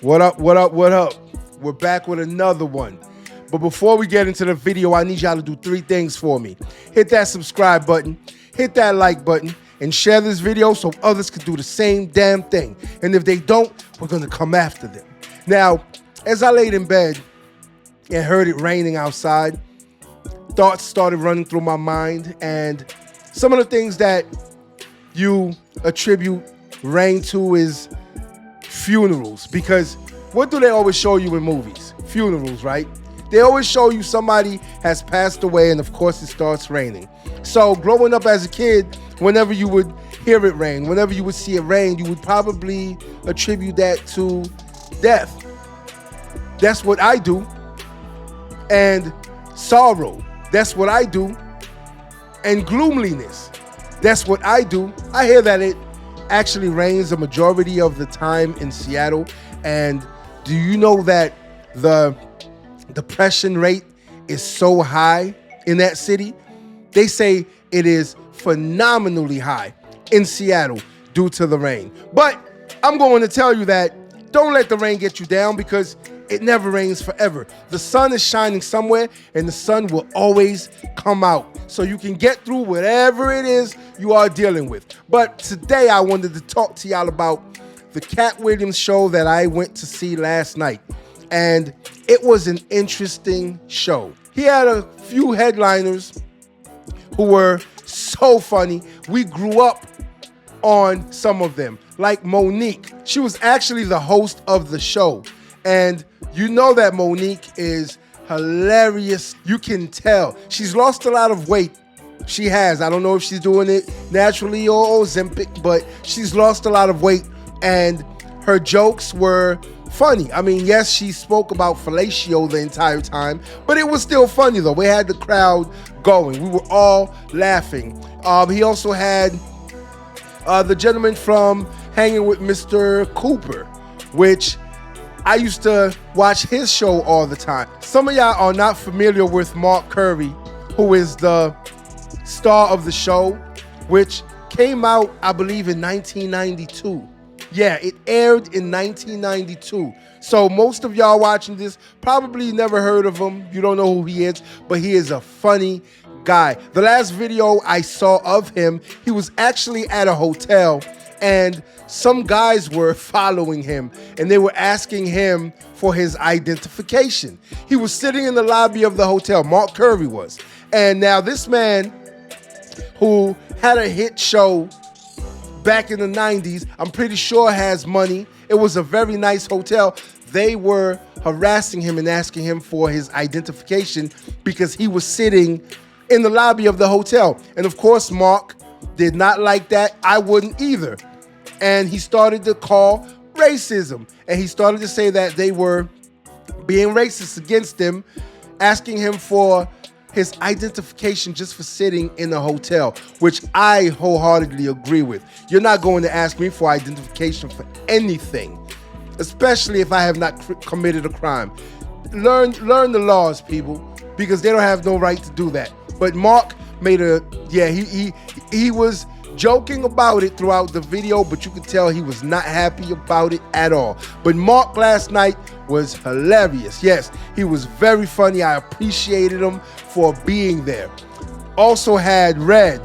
What up, what up, what up? We're back with another one. But before we get into the video, I need y'all to do 3 things for me. Hit that subscribe button, hit that like button, and share this video so others can do the same damn thing. And if they don't, we're gonna come after them. Now, as I laid in bed and heard it raining outside, thoughts started running through my mind, and some of the things that you attribute rain to is funerals. Because what do they always show you in movies? Funerals, right? They always show you somebody has passed away, and of course it starts raining. So growing up as a kid, whenever you would hear it rain, whenever you would see it rain, you would probably attribute that to death. That's what I do. And sorrow, that's what I do. And gloomliness, that's what I do. I hear that it actually rains a majority of the time in Seattle. And do you know that the depression rate is so high in that city? They say it is phenomenally high in Seattle due to the rain. But I'm going to tell you that don't let the rain get you down, because it never rains forever. The sun is shining somewhere, and the sun will always come out, so you can get through whatever it is you are dealing with. But today I wanted to talk to y'all about the Katt Williams show that I went to see last night. And it was an interesting show. He had a few headliners who were so funny. We grew up on some of them, like Monique. She was actually the host of the show. And you know that Monique is hilarious. You can tell. She's lost a lot of weight. She has. I don't know if she's doing it naturally or Ozempic, but she's lost a lot of weight. And her jokes were funny. I mean, yes, she spoke about fellatio the entire time, but it was still funny though. We had the crowd going. We were all laughing. He also had the gentleman from Hanging with Mr. Cooper, which I used to watch his show all the time. Some of y'all are not familiar with Mark Curry, who is the star of the show, which came out, I believe, in 1992. Yeah, it aired in 1992. So most of y'all watching this probably never heard of him. You don't know who he is, but he is a funny guy. The last video I saw of him, he was actually at a hotel, and some guys were following him, and they were asking him for his identification. He was sitting in the lobby of the hotel, Mark Curry was. And now this man who had a hit show back in the 90s, I'm pretty sure has money. It was a very nice hotel. They were harassing him and asking him for his identification because he was sitting in the lobby of the hotel. And of course, Mark did not like that. I wouldn't either. And he started to call racism. And he started to say that they were being racist against him, asking him for his identification just for sitting in a hotel, which I wholeheartedly agree with. You're not going to ask me for identification for anything, especially if I have not committed a crime. Learn the laws, people, because they don't have no right to do that. But Mark made he was joking about it throughout the video, but you could tell he was not happy about it at all. But Mark last night was hilarious. Yes, he was very funny. I appreciated him for being there. Also had Red.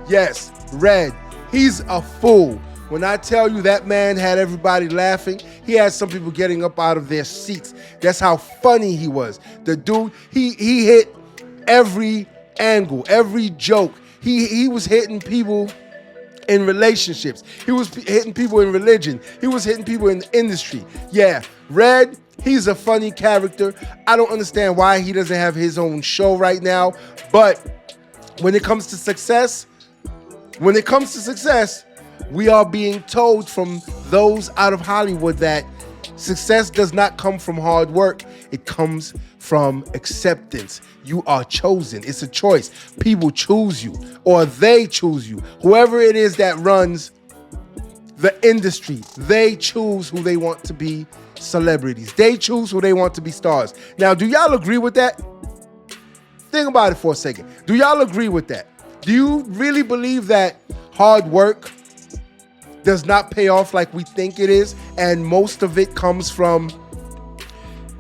Yes, Red. He's a fool. When I tell you that man had everybody laughing, he had some people getting up out of their seats. That's how funny he was. The dude, he hit every angle, every joke. He was hitting people in relationships. He was hitting people in religion. He was hitting people in the industry. Yeah, Red, he's a funny character. I don't understand why he doesn't have his own show right now. But when it comes to success, we are being told from those out of Hollywood that success does not come from hard work. It comes from acceptance. You are chosen. It's a choice. People choose you, or they choose you. Whoever it is that runs the industry, they choose who they want to be celebrities. They choose who they want to be stars. Now, do y'all agree with that? Think about it for a second. Do y'all agree with that? Do you really believe that hard work does not pay off like we think it is, and most of it comes from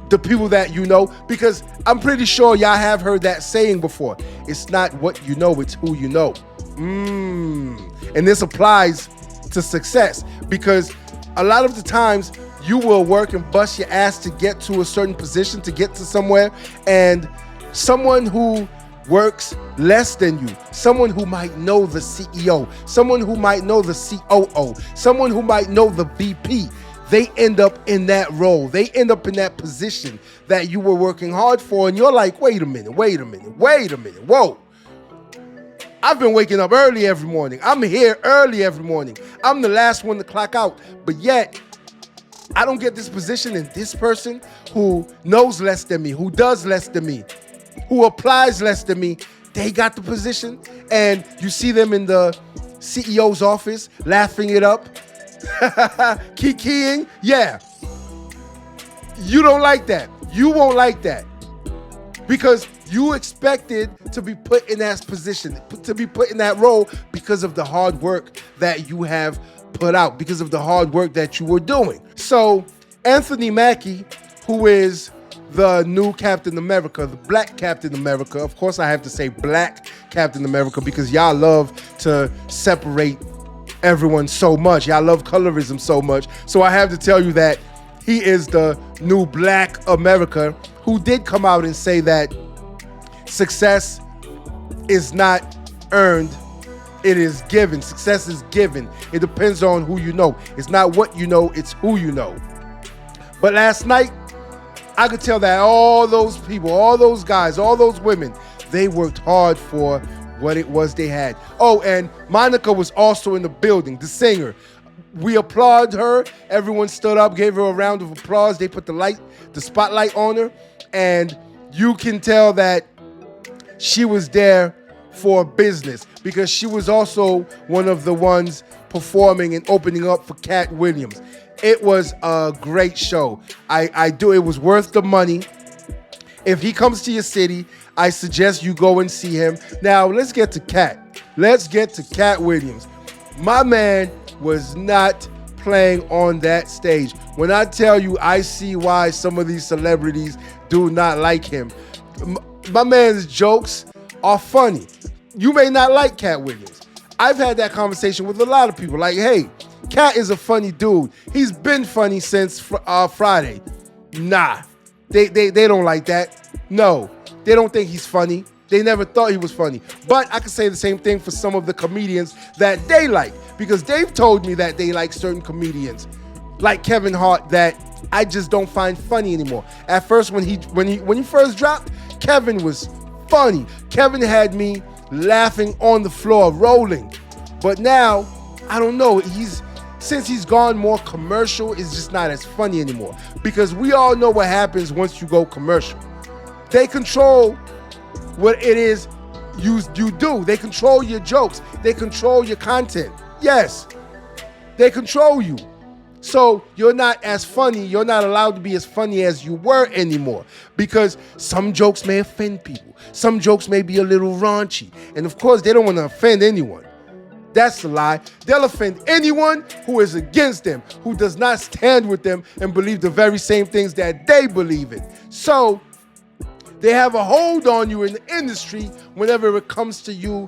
the people that you know, because I'm pretty sure y'all have heard that saying before. It's not what you know, it's who you know. And this applies to success, because a lot of the times you will work and bust your ass to get to a certain position, to get to somewhere, and someone who works less than you, someone who might know the CEO, someone who might know the COO, someone who might know the VP, they end up in that role. They end up in that position that you were working hard for, and you're like, wait a minute, whoa. I've been waking up early every morning. I'm here early every morning. I'm the last one to clock out, but yet I don't get this position, and this person who knows less than me, who does less than me, who applies less than me, they got the position, and you see them in the CEO's office laughing it up, kikiing. Yeah. You don't like that. You won't like that, because you expected to be put in that position, to be put in that role because of the hard work that you have put out, because of the hard work that you were doing. So Anthony Mackie, who is the new Captain America, the Black Captain America. Of course, I have to say Black Captain America because y'all love to separate everyone so much. Y'all love colorism so much. So I have to tell you that he is the new Black America, who did come out and say that success is not earned, it is given. Success is given. It depends on who you know. It's not what you know, it's who you know. But last night, I could tell that all those people, all those guys, all those women, they worked hard for what it was they had. Oh, and Monica was also in the building, the singer. We applaud her. Everyone stood up, gave her a round of applause. They put the spotlight on her, and you can tell that she was there for business, because she was also one of the ones performing and opening up for Cat Williams. It was a great show. It was worth the money. If he comes to your city, I suggest you go and see him. Now, let's get to Cat. Let's get to Cat Williams. My man was not playing on that stage. When I tell you, I see why some of these celebrities do not like him. My man's jokes are funny. You may not like Cat Williams. I've had that conversation with a lot of people. Like, hey, Cat is a funny dude. He's been funny since Friday. Nah, they don't like that. No, they don't think he's funny. They never thought he was funny. But I can say the same thing for some of the comedians that they like, because they've told me that they like certain comedians, like Kevin Hart, that I just don't find funny anymore. At first, when he first dropped, Kevin was funny. Kevin had me laughing on the floor, rolling. But now, I don't know. Since he's gone more commercial, it's just not as funny anymore. Because we all know what happens once you go commercial. They control what it is you do. They control your jokes. They control your content. Yes, they control you. So you're not as funny. You're not allowed to be as funny as you were anymore, because some jokes may offend people. Some jokes may be a little raunchy. And of course, they don't want to offend anyone. That's a lie. They'll offend anyone who is against them, who does not stand with them and believe the very same things that they believe in. So they have a hold on you in the industry whenever it comes to you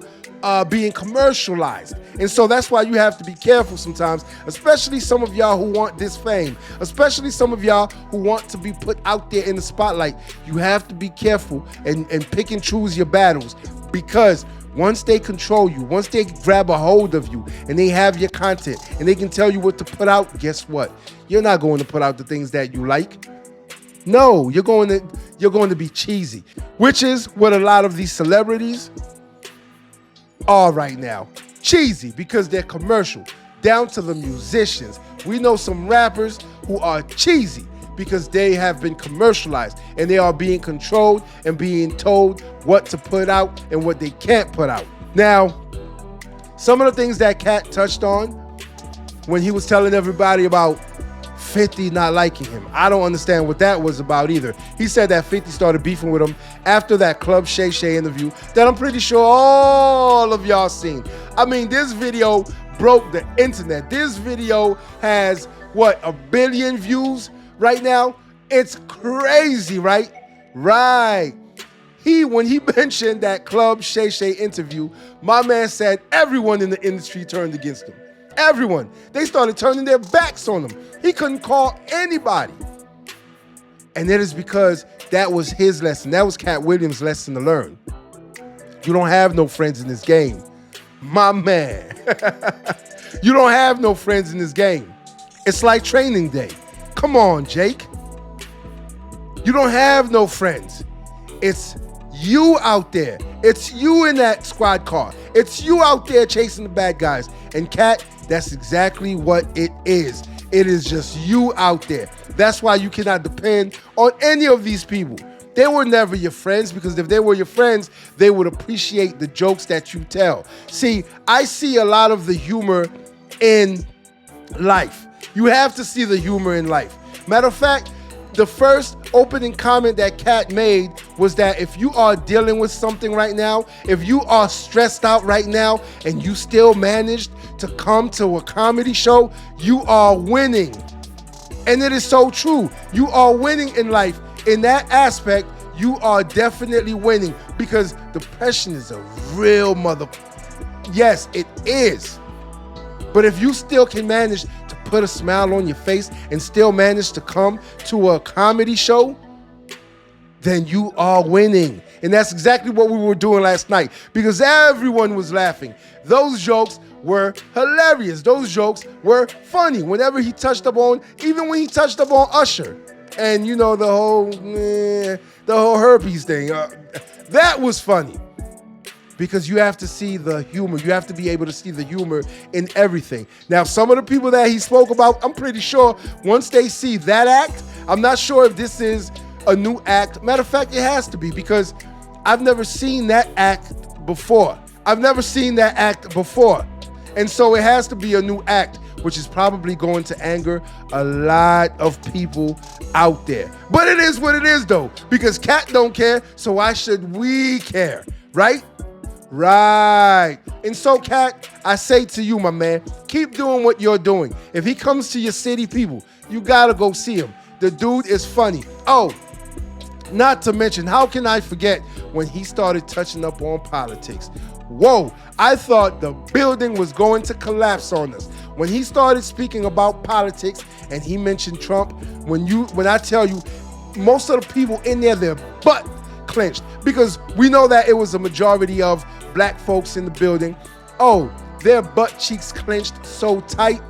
being commercialized. And so that's why you have to be careful sometimes, especially some of y'all who want this fame, especially some of y'all who want to be put out there in the spotlight. You have to be careful and pick and choose your battles, because once they control you, once they grab a hold of you and they have your content and they can tell you what to put out, guess what? You're not going to put out the things that you like. No, you're going to be cheesy, which is what a lot of these celebrities are right now. Cheesy because they're commercial, down to the musicians. We know some rappers who are cheesy because they have been commercialized and they are being controlled and being told what to put out and what they can't put out. Now, some of the things that Cat touched on when he was telling everybody about 50 not liking him, I don't understand what that was about either. He said that 50 started beefing with him after that Club Shay Shay interview that I'm pretty sure all of y'all seen. I mean, this video broke the internet. This video has, what, 1 billion views right now? It's crazy, right? Right. When he mentioned that Club Shay Shay interview, my man said everyone in the industry turned against him. Everyone. They started turning their backs on him. He couldn't call anybody. And it is because that was his lesson. That was Cat Williams' lesson to learn. You don't have no friends in this game. My man. You don't have no friends in this game. It's like training day. Come on, Jake. You don't have no friends. It's you out there. It's you in that squad car. It's you out there chasing the bad guys. And Cat, that's exactly what it is. It is just you out there. That's why you cannot depend on any of these people. They were never your friends, because if they were your friends, they would appreciate the jokes that you tell. See, I see a lot of the humor in life. You have to see the humor in life. Matter of fact, the first opening comment that Cat made was that if you are dealing with something right now, if you are stressed out right now and you still managed to come to a comedy show, you are winning. And it is so true. You are winning in life. In that aspect, you are definitely winning, because depression is a real mother. Yes, it is. But if you still can manage to put a smile on your face and still manage to come to a comedy show, then you are winning. And that's exactly what we were doing last night, because everyone was laughing. Those jokes were hilarious. Those jokes were funny. Whenever he touched up on, even when he touched up on Usher, and you know, the whole herpes thing, that was funny. Because you have to see the humor. You have to be able to see the humor in everything. Now, some of the people that he spoke about, I'm pretty sure once they see that act, I'm not sure if this is a new act. Matter of fact, it has to be, because I've never seen that act before. And so it has to be a new act, which is probably going to anger a lot of people out there. But it is what it is, though, because Cat don't care, so why should we care, right? Right. And so, Cat, I say to you, my man, keep doing what you're doing. If he comes to your city, people, you gotta go see him. The dude is funny. Oh, not to mention, how can I forget when he started touching up on politics? Whoa, I thought the building was going to collapse on us. When he started speaking about politics and he mentioned Trump, when I tell you, most of the people in there, their butt clenched, because we know that it was a majority of black folks in the building. Oh, their butt cheeks clenched so tight,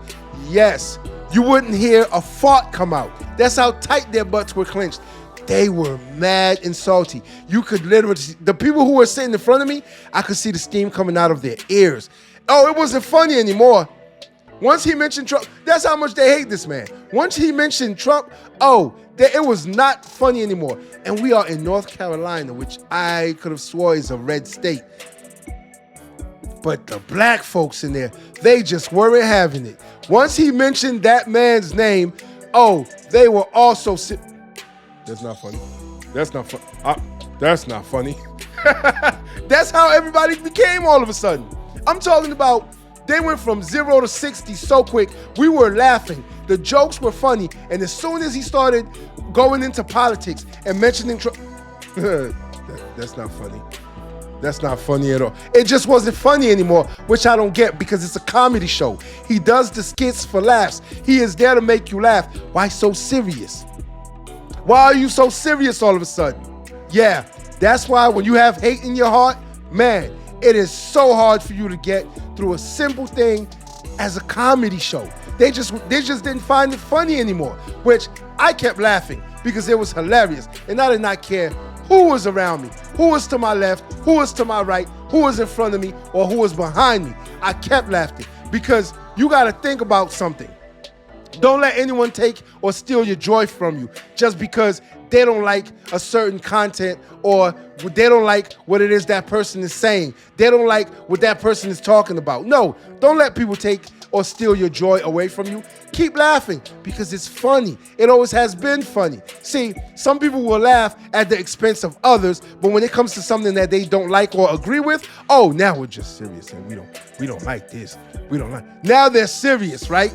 yes, you wouldn't hear a fart come out. That's how tight their butts were clenched. They were mad and salty. You could literally see, the people who were sitting in front of me, I could see the steam coming out of their ears. Oh, it wasn't funny anymore. Once he mentioned Trump, that's how much they hate this man. Once he mentioned Trump, it was not funny anymore. And we are in North Carolina, which I could have swore is a red state. But the black folks in there, they just weren't having it. Once he mentioned that man's name, they were also That's not funny. That's not funny. That's not funny. That's how everybody became all of a sudden. I'm talking about, they went from 0 to 60 so quick. We were laughing. The jokes were funny. And as soon as he started going into politics and mentioning Trump, that's not funny. That's not funny at all. It just wasn't funny anymore, which I don't get, because it's a comedy show. He does the skits for laughs. He is there to make you laugh. Why so serious? Why are you so serious all of a sudden? Yeah, that's why when you have hate in your heart, man, it is so hard for you to get through a simple thing as a comedy show. They just didn't find it funny anymore, which I kept laughing because it was hilarious. And I did not care who was around me, who was to my left, who was to my right, who was in front of me, or who was behind me. I kept laughing, because you got to think about something. Don't let anyone take or steal your joy from you just because they don't like a certain content, or they don't like what it is that person is saying. They don't like what that person is talking about. No, don't let people take or steal your joy away from you, keep laughing because it's funny. It always has been funny. See, some people will laugh at the expense of others, but when it comes to something that they don't like or agree with, oh, now we're just serious and we don't like this. We don't like. Now they're serious, right?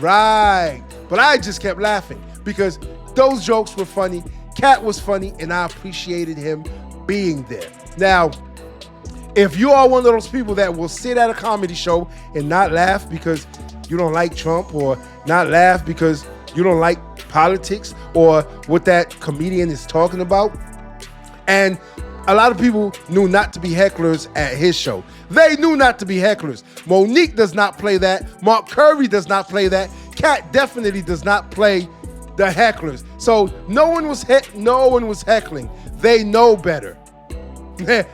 Right. But I just kept laughing because those jokes were funny. Cat was funny, and I appreciated him being there. Now, if you are one of those people that will sit at a comedy show and not laugh because you don't like Trump, or not laugh because you don't like politics or what that comedian is talking about, and a lot of people knew not to be hecklers at his show. They knew not to be hecklers. Monique does not play that. Mark Curry does not play that. Cat definitely does not play the hecklers. So no one was heckling. They know better.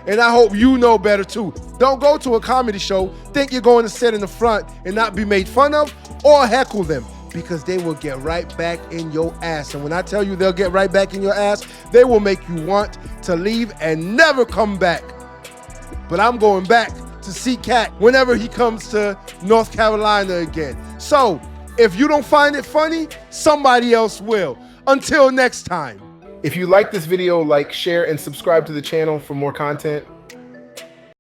And I hope you know better too. Don't go to a comedy show, think you're going to sit in the front and not be made fun of, or heckle them, because they will get right back in your ass. And when I tell you they'll get right back in your ass, they will make you want to leave and never come back. But I'm going back to see Cat whenever he comes to North Carolina again. So if you don't find it funny, somebody else will. Until next time. If you like this video, like, share, and subscribe to the channel for more content.